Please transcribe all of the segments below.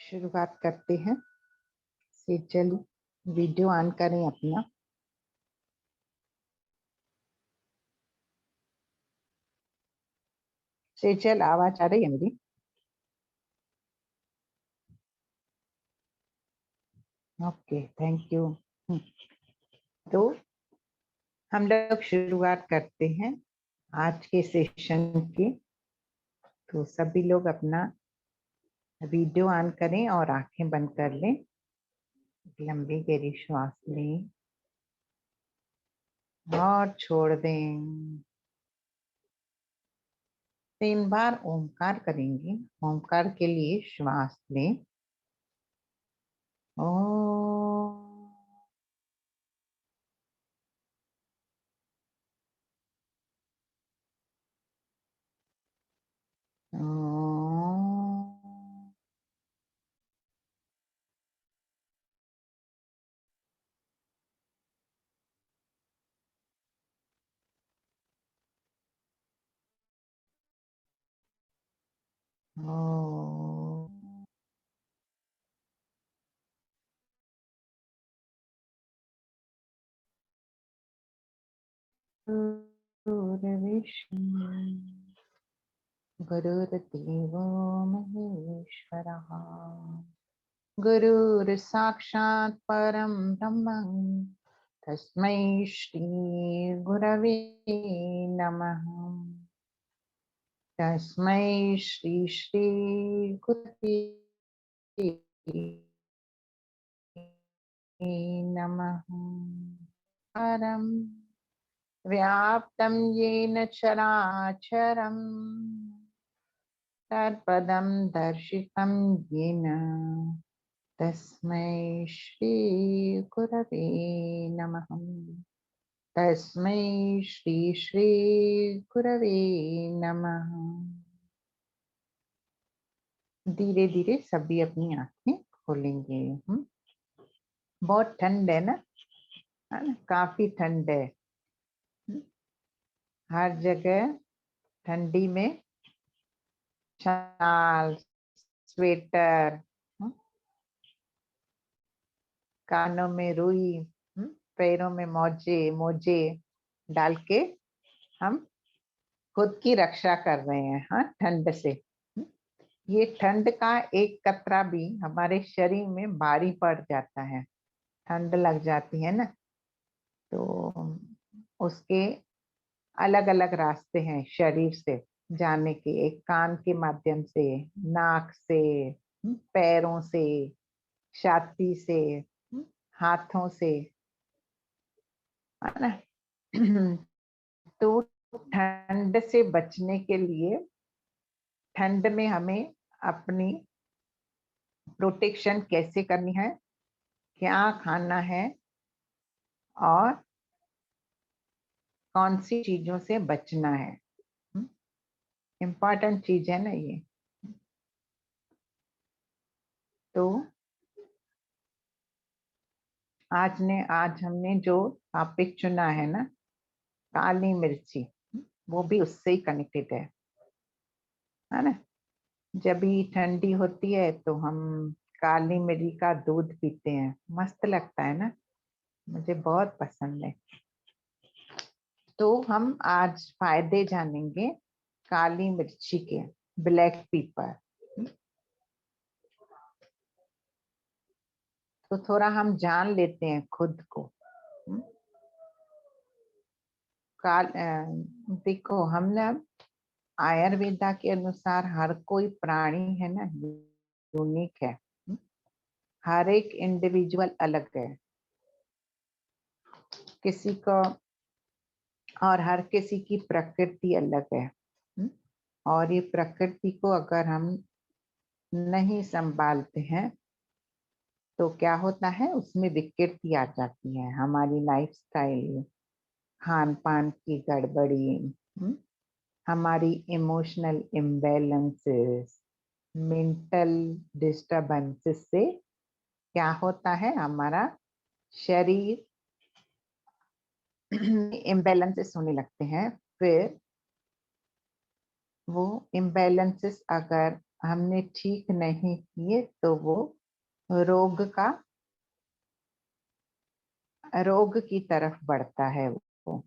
शुरुआत करते हैं। सेजल वीडियो ऑन करें अपना। सेजल आवाज आ रही है मेरी? Okay, thank you. तो हम लोग शुरुआत करते हैं आज के सेशन की। तो सभी लोग अपना वीडियो ऑन करें और आंखें बंद कर लें। लंबी गहरी श्वास लें और छोड़ दें। 3 बार ओमकार करेंगे। ओमकार के लिए श्वास लें। ओ गुरुर्विष्णु गुरुर्देवो महेश्वरः गुरुर्साक्षात् परं ब्रह्म तस्मै श्री गुरवे नमः। तस्मै श्री श्री गुरवे नमः। परं व्याप्तं येन चराचरं तत्पदं दर्शितं येन तस्मै श्री गुरवे नमः। तस्मै श्री श्री गुरवे नमः। धीरे धीरे सभी अपनी आंखें खोलेंगे। बहुत ठंड है ना, काफी ठंड है। हर जगह ठंडी में शाल, स्वेटर, कानों में रुई, पैरों में मोजे मोजे डाल के हम खुद की रक्षा कर रहे हैं। हाँ, ठंड से। ये ठंड का एक कतरा भी हमारे शरीर में भारी पड़ जाता है, ठंड लग जाती है ना, तो उसके अलग अलग रास्ते हैं शरीर से जाने के। एक कान के माध्यम से, नाक से, पैरों से, छाती से, हाथों से, है ना। तो ठंड से बचने के लिए ठंड में हमें अपनी प्रोटेक्शन कैसे करनी है, क्या खाना है और कौन सी चीजों से बचना है, इम्पोर्टेंट चीज है ना ये। तो आज हमने जो टॉपिक चुना है ना, काली मिर्ची, वो भी उससे ही कनेक्टेड है ना। जब भी ठंडी होती है तो हम काली मिर्ची का दूध पीते हैं, मस्त लगता है ना, मुझे बहुत पसंद है। तो हम आज फायदे जानेंगे काली मिर्ची के, ब्लैक पेपर। तो थोड़ा हम जान लेते हैं खुद को। देखो, हम ना आयुर्वेदा के अनुसार हर कोई प्राणी है ना, यूनिक है। हर एक इंडिविजुअल अलग है किसी को, और हर किसी की प्रकृति अलग है। और ये प्रकृति को अगर हम नहीं संभालते हैं तो क्या होता है, उसमें विकृति आ जाती है। हमारी लाइफस्टाइल, खान पान की गड़बड़ी, हमारी इमोशनल इम्बैलेंसेस, मेंटल डिस्टर्बेंसेस से क्या होता है, हमारा शरीर इम्बैलेंसेस होने लगते हैं। फिर वो इम्बैलेंसेस अगर हमने ठीक नहीं किए तो वो रोग की तरफ बढ़ता है वो।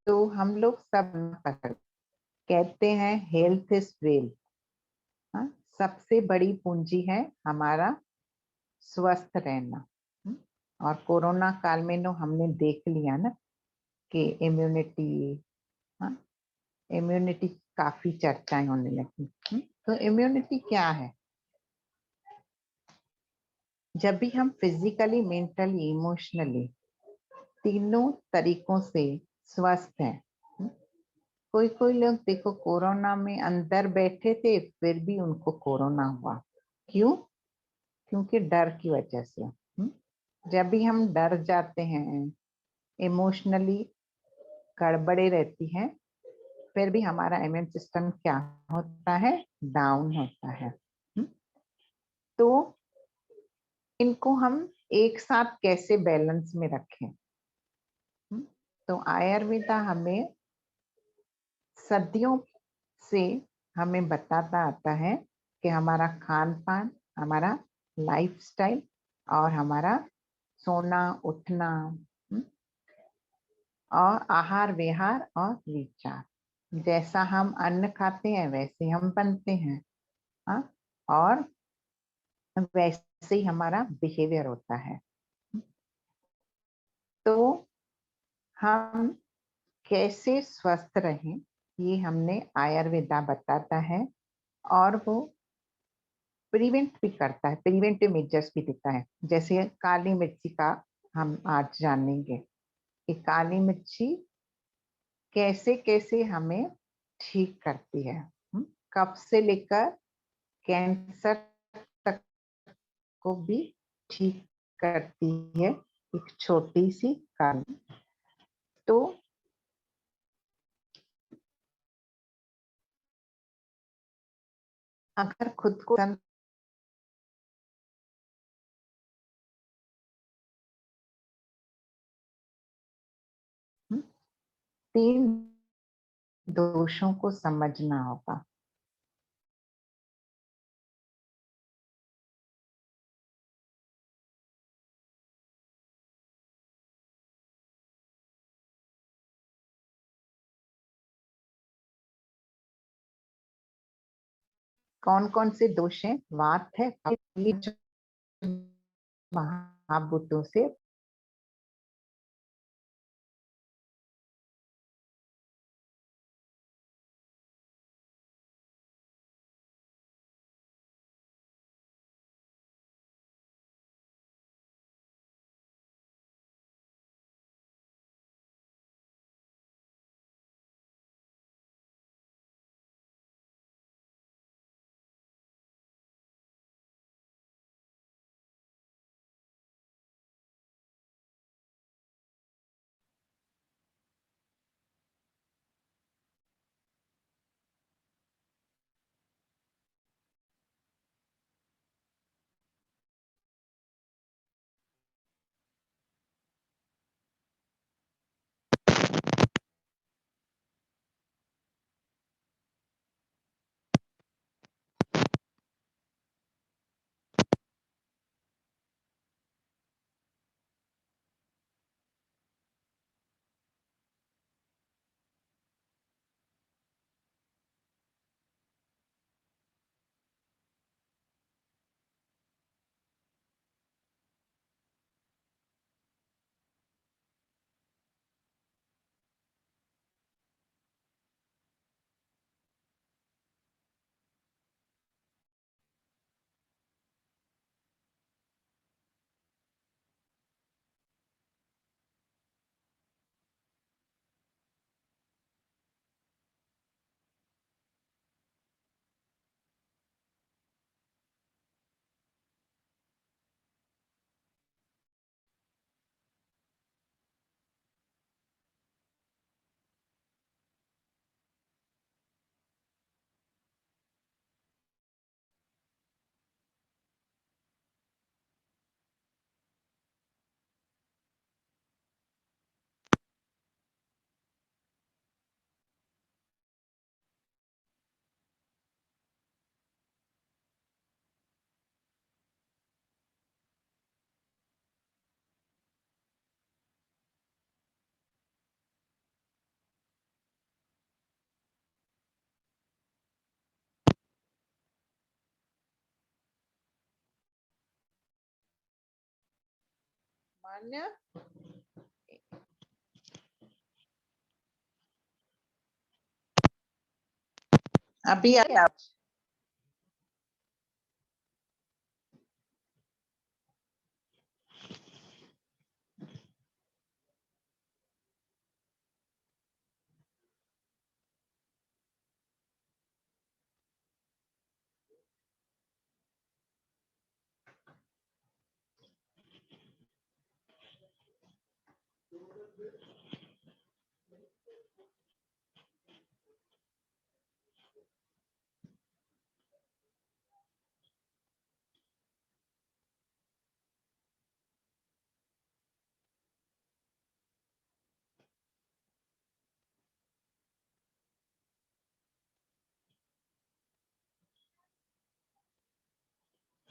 तो हम लोग सब कहते हैं हेल्थ इज वेल्थ। सबसे बड़ी पूंजी है हमारा स्वस्थ रहना। और कोरोना काल में तो हमने देख लिया ना कि इम्यूनिटी काफी चर्चाएं होने लगी। तो इम्यूनिटी क्या है? जब भी हम फिजिकली, मेंटली, इमोशनली तीनों तरीकों से स्वस्थ हैं। कोई कोई लोग देखो कोरोना में अंदर बैठे थे फिर भी उनको कोरोना हुआ। क्यों? क्योंकि डर की वजह से। जब भी हम डर जाते हैं, इमोशनली गड़बड़े रहती है, फिर भी हमारा इम्यून सिस्टम क्या होता है? डाउन होता है। तो इनको हम एक साथ कैसे बैलेंस में रखें? तो आयुर्वेदा हमें सदियों से हमें बताता आता है कि हमारा खान पान, हमारा लाइफस्टाइल और हमारा सोना उठना और आहार विहार और विचार, जैसा हम अन्न खाते हैं वैसे हम बनते हैं। और वैसे ही हमारा बिहेवियर होता है। तो हम कैसे स्वस्थ रहें ये हमने आयुर्वेदा बताता है। और वो प्रिवेंट भी करता है, प्रिवेंटिव मेजर्स भी देता है। जैसे काली मिर्ची का हम आज जानेंगे कि काली मिर्ची कैसे कैसे हमें ठीक करती है। कफ से लेकर कैंसर तक को भी ठीक करती है एक छोटी सी काली। तो अगर खुद को 3 दोषों को समझना होगा। कौन कौन से दोष हैं? वात है, महाभूतों से अन्य अभी आए आप?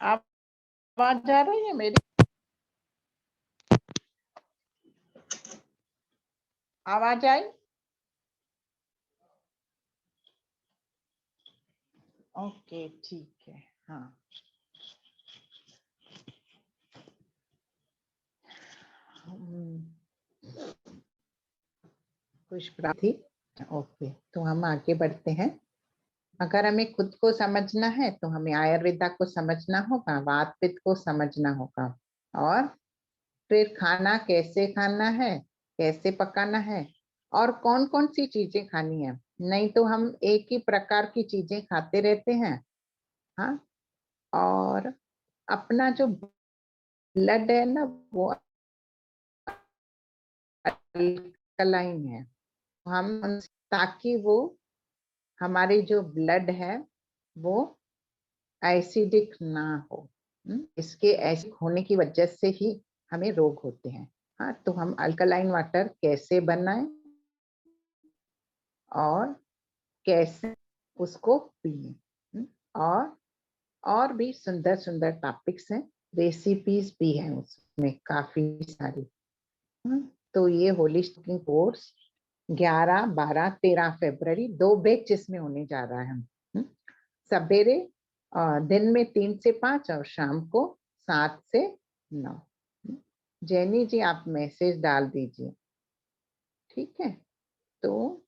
आवाज आ रही है मेरी? आवाज आई? ओके ठीक है। हाँ खुश थी। ओके तो हम आगे बढ़ते हैं। अगर हमें खुद को समझना है तो हमें आयुर्वेदा को समझना होगा, वात पित्त को समझना होगा, और फिर खाना कैसे खाना है, कैसे पकाना है, और कौन कौन सी चीजें खानी है। नहीं तो हम एक ही प्रकार की चीजें खाते रहते हैं। हाँ, और अपना जो ब्लड है ना वो अल्कलाइन है। हम ताकि वो हमारे जो ब्लड है वो एसिडिक ना हो। इसके एसिड होने की वजह से ही हमें रोग होते हैं। हाँ, तो हम अल्कलाइन वाटर कैसे बनाएं और कैसे उसको पिए, और भी सुंदर सुंदर टॉपिक्स हैं, रेसिपीज भी हैं उसमें काफी सारी। तो ये होलिस्टिक कोर्स 11, 12, 13 फरवरी 2 बैच इसमें होने जा रहा है। सवेरे दिन में 3 से 5 और शाम को 7 से 9। जैनी जी आप मैसेज डाल दीजिए, ठीक है? तो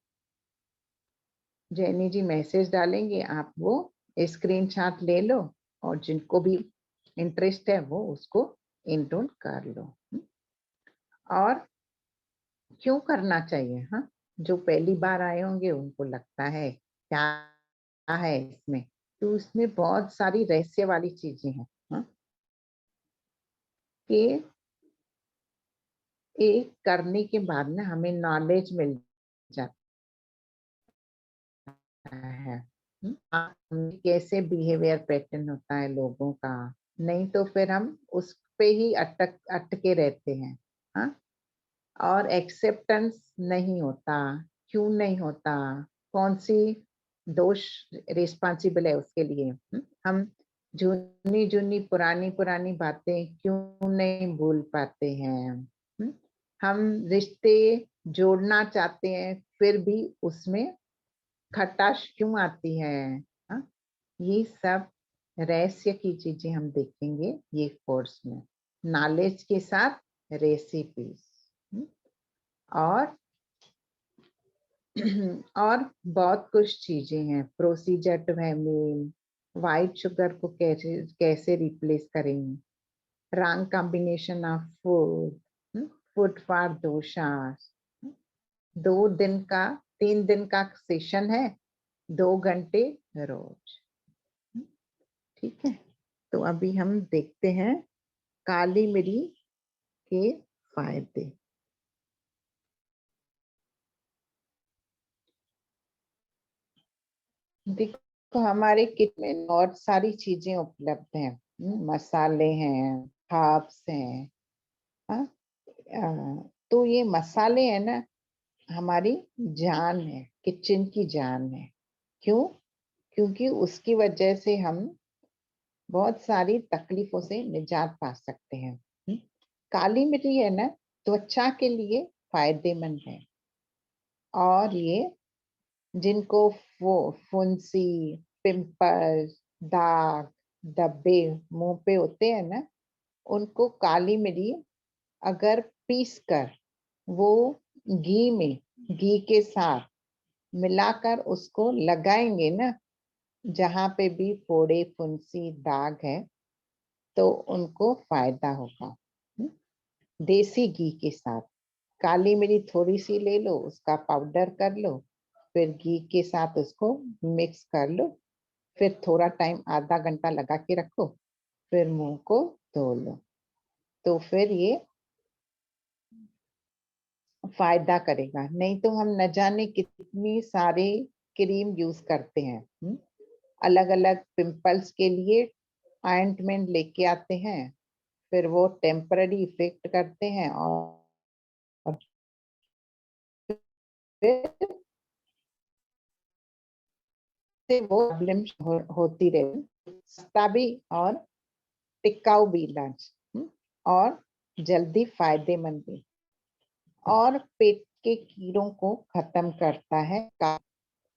जैनी जी मैसेज डालेंगे, आप वो स्क्रीनशॉट ले लो और जिनको भी इंटरेस्ट है वो उसको इनरोल कर लो। और क्यों करना चाहिए? हाँ, जो पहली बार आए होंगे उनको लगता है क्या है इसमें, तो उसमें बहुत सारी रहस्य वाली चीजें हैं। हाँ, कि एक करने के बाद ना हमें नॉलेज मिल जाता है। कैसे बिहेवियर पैटर्न होता है लोगों का। नहीं तो फिर हम उस पे ही अटके रहते हैं। हाँ, और एक्सेप्टेंस नहीं होता। क्यों नहीं होता? कौन सी दोष रिस्पॉन्सिबल है उसके लिए? हम जूनी जूनी पुरानी पुरानी बातें क्यों नहीं भूल पाते हैं? हम रिश्ते जोड़ना चाहते हैं फिर भी उसमें खटाश क्यों आती है? हाँ, ये सब रहस्य की चीजें हम देखेंगे ये कोर्स में, नॉलेज के साथ रेसिपीज। और और बहुत कुछ चीजें हैं, प्रोसीजर टू हेमीन, व्हाइट शुगर को कैसे कैसे रिप्लेस करें, रंग combination of food, food for doshas. 2 दिन का 3 दिन का सेशन है, 2 घंटे रोज। ठीक है, तो अभी हम देखते हैं काली मिरी के फायदे। देखो हमारे किट में और सारी चीजें उपलब्ध हैं। मसाले हैं, हर्ब्स हैं। हाँ, तो ये मसाले है ना हमारी जान है, किचन की जान है। क्यों? क्योंकि उसकी वजह से हम बहुत सारी तकलीफों से निजात पा सकते हैं। काली मिर्ची है ना त्वचा के लिए फायदेमंद है। और ये जिनको फुंसी, पिंपल्स, दाग, धब्बे मुंह पे होते हैं ना, उनको काली मिरी अगर पीस कर वो घी के साथ मिलाकर उसको लगाएंगे ना, जहां पे भी फोड़े फुंसी दाग है तो उनको फायदा होगा। देसी घी के साथ काली मिर्च थोड़ी सी ले लो, उसका पाउडर कर लो, फिर घी के साथ उसको मिक्स कर लो, फिर थोड़ा टाइम आधा घंटा लगा के रखो, फिर मुंह को धो लो, तो फिर ये फायदा करेगा। नहीं तो हम न जाने कितनी सारे क्रीम यूज करते हैं, अलग अलग पिंपल्स के लिए ऑइंटमेंट लेके आते हैं, फिर वो टेम्पररी इफेक्ट करते हैं और फिर से वो प्रॉब्लम होती रहे। सस्ता भी और टिकाऊ भी इलाज, और जल्दी फायदेमंद भी, और पेट के कीड़ों को खत्म करता है।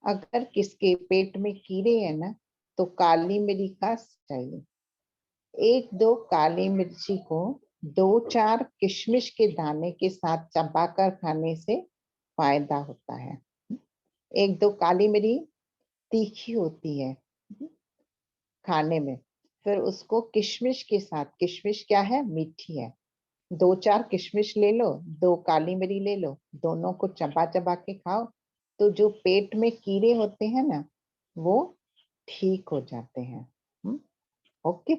अगर किसके पेट में कीड़े हैं ना, तो काली मिर्च का चाहिए। 1-2 काली मिर्ची को 2-4 किशमिश के दाने के साथ चबाकर खाने से फायदा होता है। 1-2 काली मिर्च तीखी होती है खाने में, फिर उसको किशमिश के साथ, किशमिश क्या है, मीठी है, 2-4 किशमिश ले लो, 2 काली मिर्च ले लो, दोनों को चबा चबा के खाओ, तो जो पेट में कीड़े होते हैं ना, वो ठीक हो जाते हैं। ओके।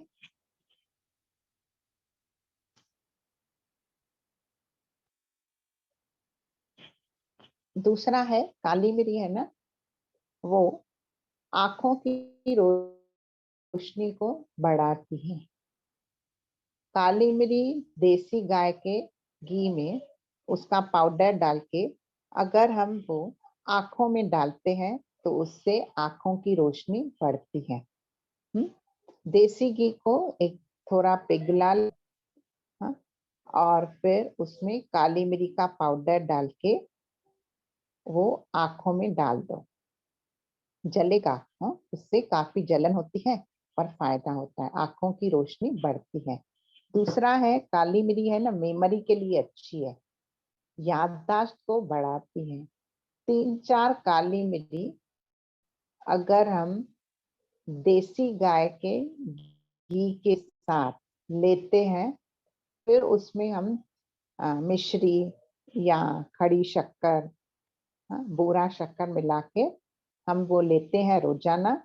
दूसरा है काली मिर्च है ना, वो आंखों की रोशनी को बढ़ाती है। काली मिर्च देसी गाय के घी में उसका पाउडर डाल के अगर हम वो आंखों में डालते हैं तो उससे आंखों की रोशनी बढ़ती है। देसी घी को एक थोड़ा पिघला, हाँ, और फिर उसमें काली मिर्च का पाउडर डाल के वो आंखों में डाल दो, जलेगा, हाँ, उससे काफी जलन होती है और फायदा होता है, आंखों की रोशनी बढ़ती है। दूसरा है काली मिर्च है ना, मेमोरी के लिए अच्छी है, याददाश्त को बढ़ाती है। 3-4 काली मिर्च अगर हम देसी गाय के घी के साथ लेते हैं, फिर उसमें हम मिश्री या खड़ी शक्कर, बूरा शक्कर मिला के हम वो लेते हैं रोजाना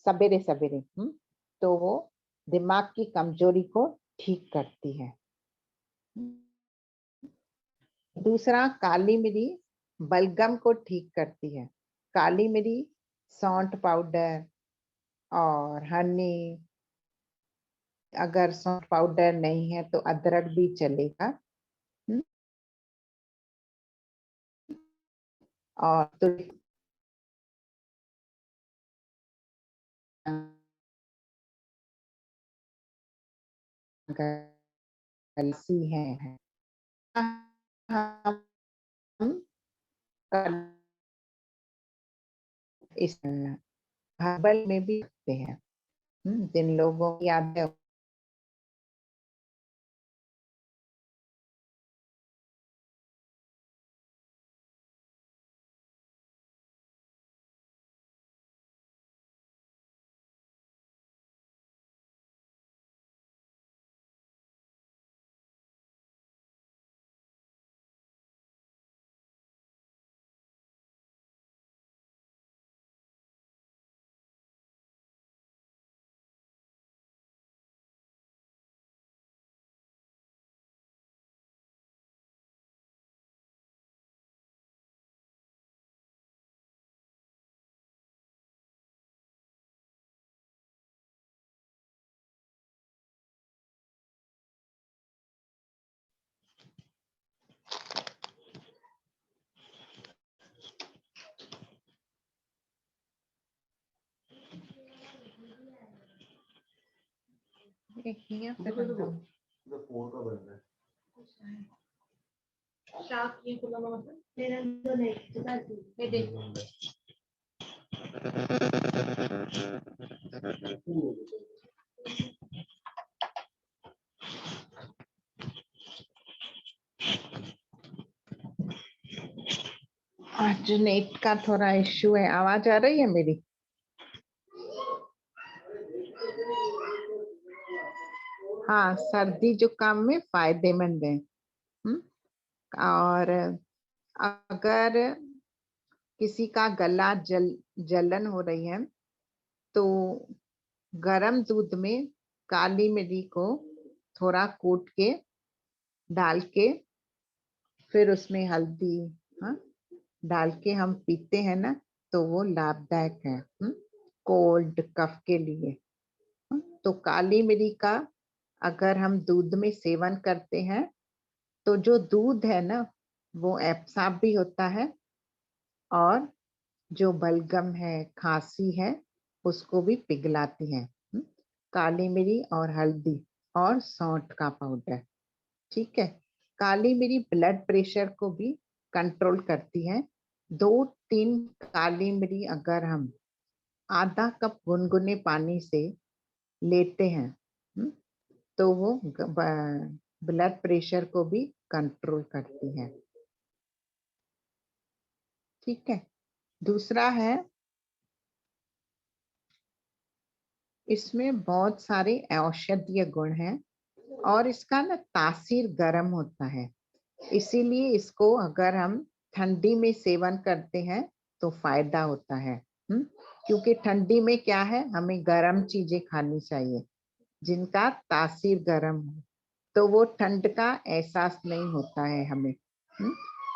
सवेरे सवेरे, तो वो दिमाग की कमजोरी को ठीक करती है। दूसरा काली मिर्च बलगम को ठीक करती है। काली मिर्च, सौंठ पाउडर और हनी, अगर सौंठ पाउडर नहीं है तो अदरक भी चलेगा, और तो गलसी है हम इस हर्बल में भी रखते हैं। जिन लोगों की याद है ये फोन का बन रहा है। शार्प ये खुला मतलब मेरा तो नहीं चुका ये देख आज नेट का थोड़ा इश्यू है। आवाज आ रही है मेरी? हाँ, सर्दी जुकाम में फायदेमंद है। और अगर किसी का गला जलन हो रही है तो गरम दूध में काली मिरी को थोड़ा कूट के डाल के फिर उसमें हल्दी डाल के हम पीते हैं ना, तो वो लाभदायक है कोल्ड कफ के लिए। तो काली मिरी का अगर हम दूध में सेवन करते हैं तो जो दूध है ना वो एब्सॉर्ब भी होता है, और जो बलगम है, खांसी है, उसको भी पिघलाती है। काली मिरी और हल्दी और सौंठ का पाउडर। ठीक है। काली मिरी ब्लड प्रेशर को भी कंट्रोल करती है। 2-3 काली मिरी अगर हम आधा कप गुनगुने पानी से लेते हैं तो वो ब्लड प्रेशर को भी कंट्रोल करती है। ठीक है। दूसरा है, इसमें बहुत सारे औषधीय गुण हैं और इसका ना तासीर गर्म होता है, इसीलिए इसको अगर हम ठंडी में सेवन करते हैं तो फायदा होता है। क्योंकि ठंडी में क्या है, हमें गर्म चीजें खानी चाहिए जिनका तासीर गर्म हो, तो वो ठंड का एहसास नहीं होता है हमें।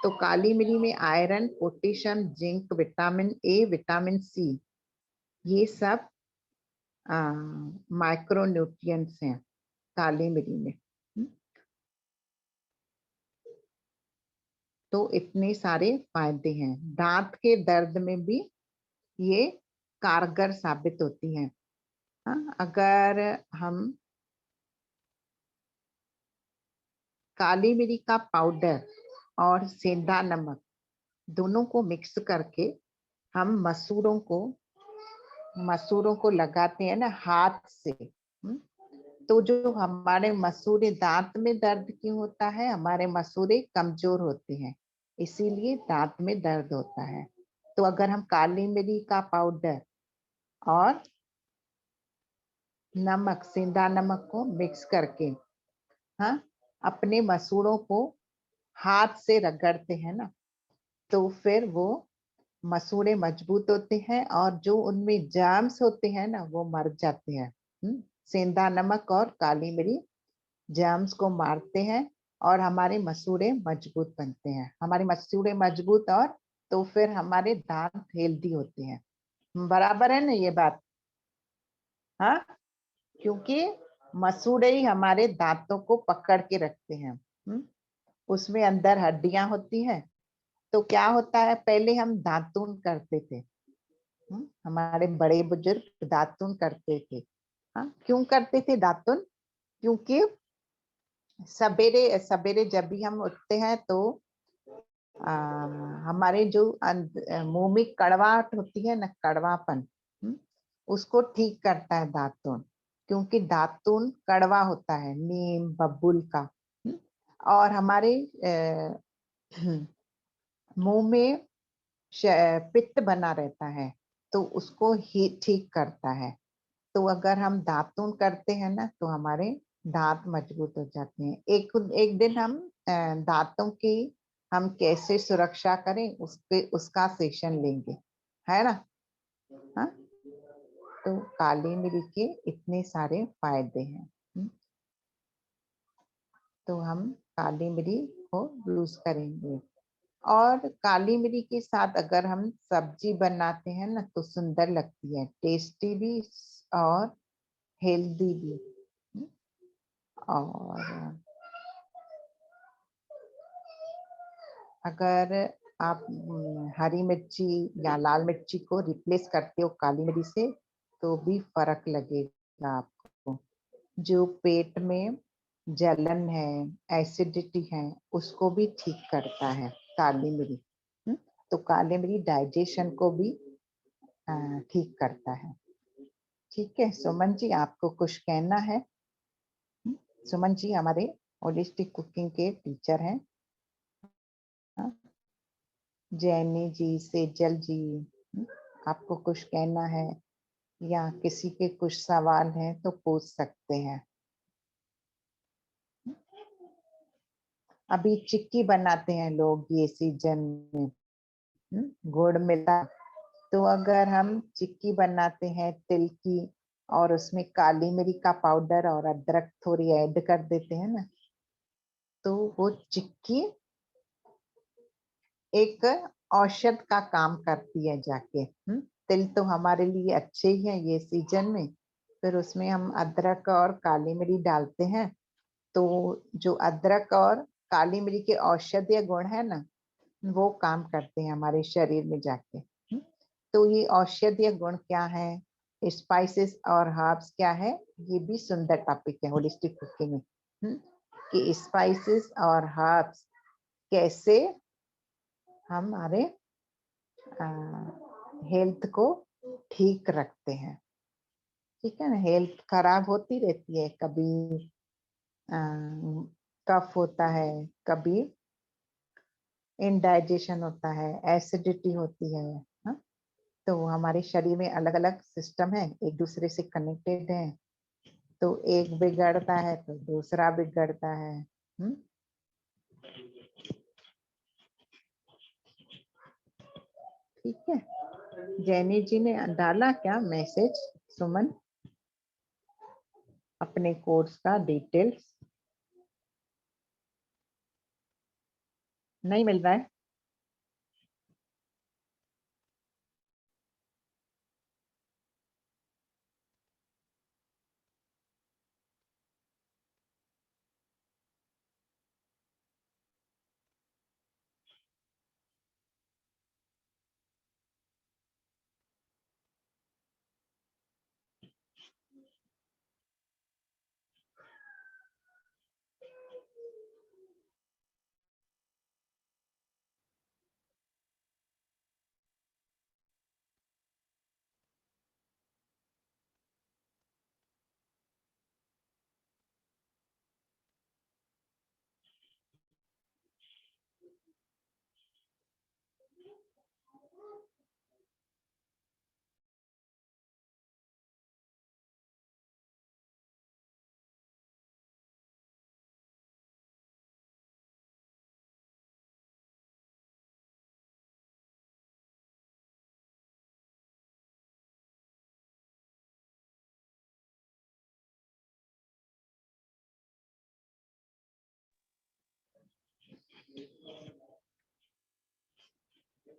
तो काली मिरी में iron, potassium, zinc, vitamin A, vitamin C, ये सब माइक्रो न्यूट्रिएंट्स हैं काली मिरी में। तो इतने सारे फायदे हैं। दांत के दर्द में भी ये कारगर साबित होती है। अगर हम काली मिरी का पाउडर और सेंधा नमक दोनों को मिक्स करके हम मसूरों को लगाते हैं ना हाथ से, तो जो हमारे मसूड़े, दांत में दर्द क्यों होता है, हमारे मसूड़े कमजोर होते हैं, इसीलिए दांत में दर्द होता है। तो अगर हम काली मिरी का पाउडर और नमक, सेंधा नमक को मिक्स करके अपने मसूड़ों को हाथ से रगड़ते हैं ना, तो फिर वो मसूड़े मजबूत होते हैं और जो उनमें जर्म्स होते हैं ना वो मर जाते हैं। सेंधा नमक और काली मिरी जर्म्स को मारते हैं और हमारे मसूड़े मजबूत बनते हैं। हमारे मसूड़े मजबूत, और तो फिर हमारे दांत हेल्दी होते हैं। बराबर है ना ये बात? हाँ, क्योंकि मसूड़े ही हमारे दांतों को पकड़ के रखते हैं। उसमें अंदर हड्डियां होती हैं। तो क्या होता है, पहले हम दातून करते थे, हमारे बड़े बुजुर्ग दातून करते थे। क्यों करते थे दातून? क्योंकि सवेरे सवेरे जब भी हम उठते हैं तो हमारे जो मुंह में कड़वाहट होती है ना, कड़वापन, उसको ठीक करता है दातून। क्योंकि दातून कड़वा होता है, नीम बबूल का। और हमारे मुंह में पित्त बना रहता है, तो उसको ही ठीक करता है। तो अगर हम दातून करते हैं ना तो हमारे दांत मजबूत हो जाते हैं। एक दिन हम दांतों की हम कैसे सुरक्षा करें उसका सेशन लेंगे, है ना? हाँ, तो काली मिरी के इतने सारे फायदे हैं। तो हम काली मिरी को यूज करेंगे। और काली मिरी के साथ अगर हम सब्जी बनाते हैं ना तो सुंदर लगती है, टेस्टी भी और हेल्दी भी। और अगर आप हरी मिर्ची या लाल मिर्ची को रिप्लेस करते हो काली मिरी से तो भी फर्क लगेगा आपको। जो पेट में जलन है, एसिडिटी है, उसको भी ठीक करता है काली मिरी। तो काली मिरी डाइजेशन को भी ठीक करता है। ठीक है सुमन जी, आपको कुछ कहना है? सुमन जी हमारे होलिस्टिक कुकिंग के टीचर हैं। जैनी जी, सेजल जी, आपको कुछ कहना है या किसी के कुछ सवाल हैं तो पूछ सकते हैं। अभी चिक्की बनाते हैं लोग ये सीजन में, गुड़ मिला। तो अगर हम चिक्की बनाते हैं तिल की और उसमें काली मिरी का पाउडर और अदरक थोड़ी ऐड कर देते हैं ना, तो वो चिक्की एक औषध का काम करती है जाके। तिल तो हमारे लिए अच्छे ही हैं ये सीजन में, फिर उसमें हम अदरक और काली मिरी डालते हैं, तो जो अदरक और काली मिरी के औषधीय गुण है ना, वो काम करते हैं हमारे शरीर में जाके। तो ये औषधीय गुण क्या है, स्पाइसेस और हर्ब्स क्या है, ये भी सुंदर टॉपिक है होलिस्टिक कुकिंग में। कि स्पाइसेस और हर्ब्स कैसे हमारे हेल्थ को ठीक रखते हैं। ठीक है ना, हेल्थ खराब होती रहती है, कभी कफ होता है, कभी इनडाइजेशन होता है, एसिडिटी होती है। हाँ? तो हमारे शरीर में अलग अलग सिस्टम है, एक दूसरे से कनेक्टेड है, तो एक बिगड़ता है तो दूसरा बिगड़ता है। ठीक है, जैनी जी ने डाला क्या मैसेज, सुमन, अपने कोर्स का डिटेल्स नहीं मिल रहा है।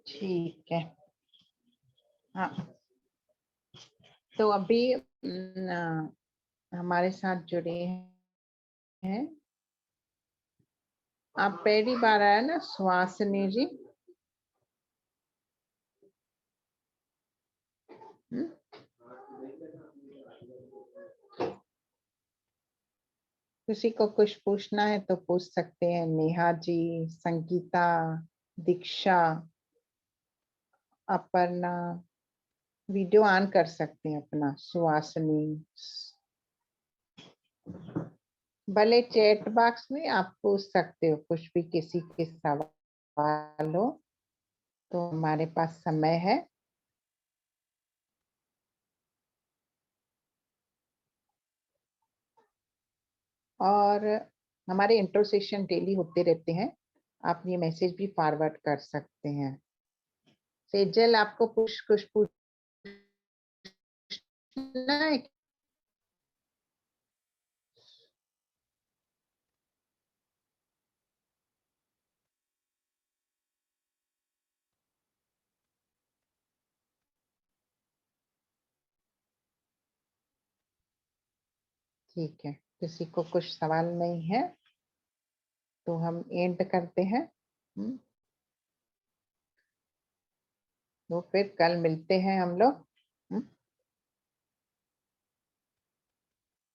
ठीक है, हाँ। तो अभी हमारे साथ जुड़े हैं, आप पहली बार आया ना सुहासिनी जी। हम्म? किसी को कुछ पूछना है तो पूछ सकते हैं, नेहा जी, संगीता, दीक्षा, अपर्णा, वीडियो ऑन कर सकते हैं अपना, सुहासिनी। भले चैट बॉक्स में आप पूछ सकते हो कुछ भी, किसी के सवाल हो तो हमारे पास समय है। और हमारे इंट्रो सेशन डेली होते रहते हैं, आप ये मैसेज भी फॉरवर्ड कर सकते हैं। सेजल, आपको कुछ पूछना है? ठीक है, किसी को कुछ सवाल नहीं है तो हम एंड करते हैं। तो फिर कल मिलते हैं हम लोग। हम्म?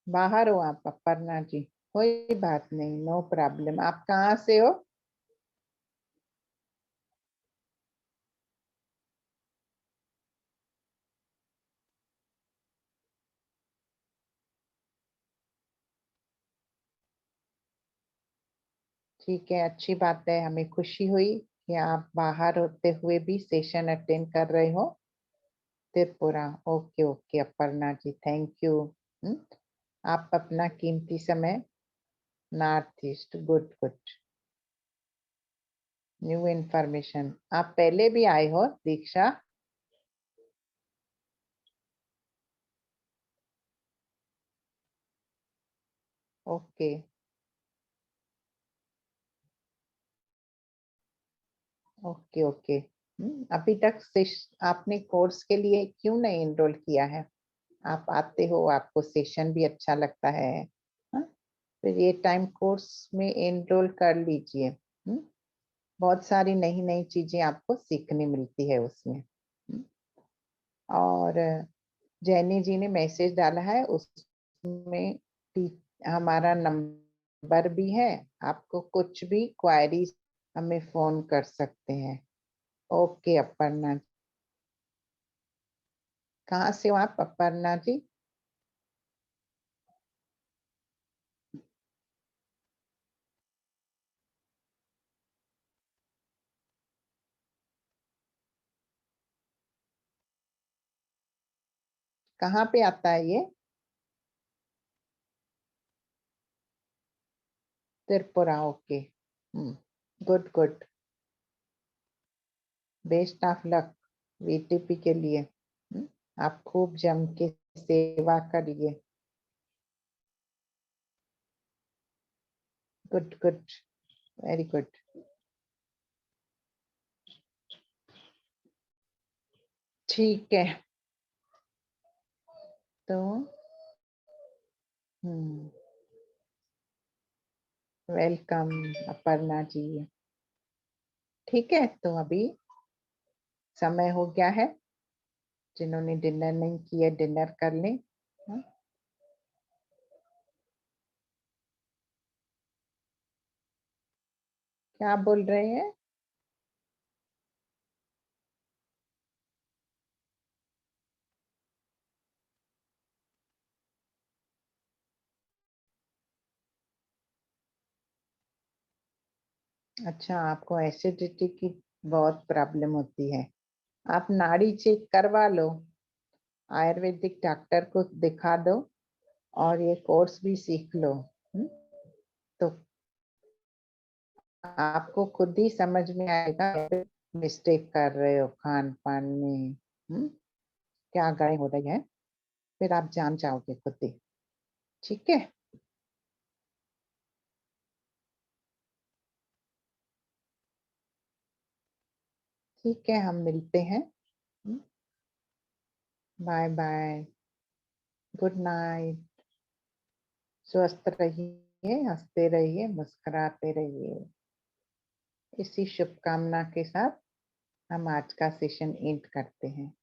बाहर हो आप अपर्णा जी? कोई बात नहीं, नो प्रॉब्लम। आप कहाँ से हो? ठीक है, अच्छी बात है, हमें खुशी हुई कि आप बाहर होते हुए भी सेशन अटेंड कर रहे हो। Tripura, okay okay Aparna ji, thank you. आप अपना कीमती समय north east, good good. New information, आप पहले भी आए हो दीक्षा? Okay okay okay. अभी तक आपने कोर्स के लिए क्यों नहीं एनरोल किया है? आप आते हो, आपको सेशन भी अच्छा लगता है, हाँ? फिर ये टाइम कोर्स में एनरोल कर लीजिए। बहुत सारी नई नई चीजें आपको सीखने मिलती है उसमें। और जैनी जी ने मैसेज डाला है, उसमें हमारा नंबर भी है, आपको कुछ भी क्वायरीज हमें फोन कर सकते हैं। ओके अपर्णा, कहाँ से हो आप अपर्णा जी? कहाँ पे आता है ये? Tripura, okay. Good good, best of luck VTP के लिए। आप खूब जम के सेवा करिए। Good good, very good. ठीक है, तो वेलकम अपर्णा जी। ठीक है, तो अभी समय हो गया है, जिन्होंने डिनर नहीं किया डिनर कर लें। हाँ? क्या बोल रहे हैं? अच्छा, आपको एसिडिटी की बहुत प्रॉब्लम होती है, आप नाड़ी चेक करवा लो, आयुर्वेदिक डॉक्टर को दिखा दो, और ये कोर्स भी सीख लो। तो आपको खुद ही समझ में आएगा मिस्टेक कर रहे हो खान पान में, क्या गड़बड़ हो रही है, फिर आप जान जाओगे खुद ही। ठीक है, ठीक है, हम मिलते हैं। Bye bye, good night. स्वस्थ रहिए, हंसते रहिए, मुस्कुराते रहिए। इसी शुभकामना के साथ हम आज का सेशन एंड करते हैं।